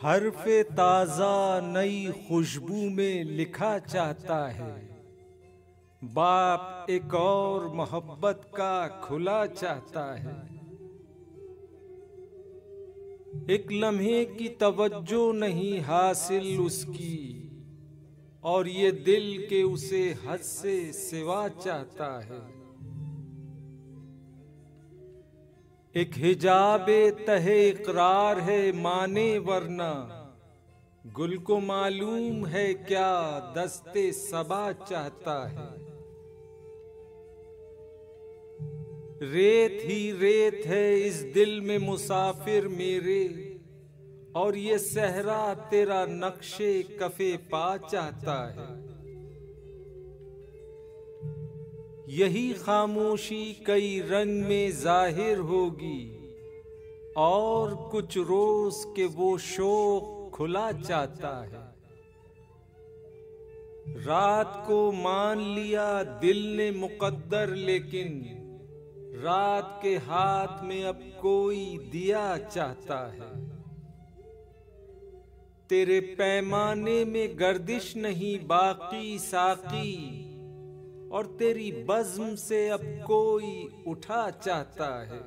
हर्फ़े ताज़ा नई खुशबू में लिखा चाहता है। बाप एक और मोहब्बत का खुला चाहता है। एक लम्हे की तवज्जो नहीं हासिल उसकी, और ये दिल के उसे हद से सिवा चाहता है। एक हिजाबे तहे इकरार है माने वरना, गुल को मालूम है क्या दस्ते सबा चाहता है। रेत ही रेत है इस दिल में मुसाफिर मेरे, और ये सहरा तेरा नक्शे कफे पा चाहता है। यही खामोशी कई रंग में जाहिर होगी, और कुछ रोज के वो शौक खुला चाहता है। रात को मान लिया दिल ने मुकद्दर, लेकिन रात के हाथ में अब कोई दिया चाहता है। तेरे पैमाने में गर्दिश नहीं बाकी साकी, और तेरी बज़्म से अब कोई उठा चाहता है।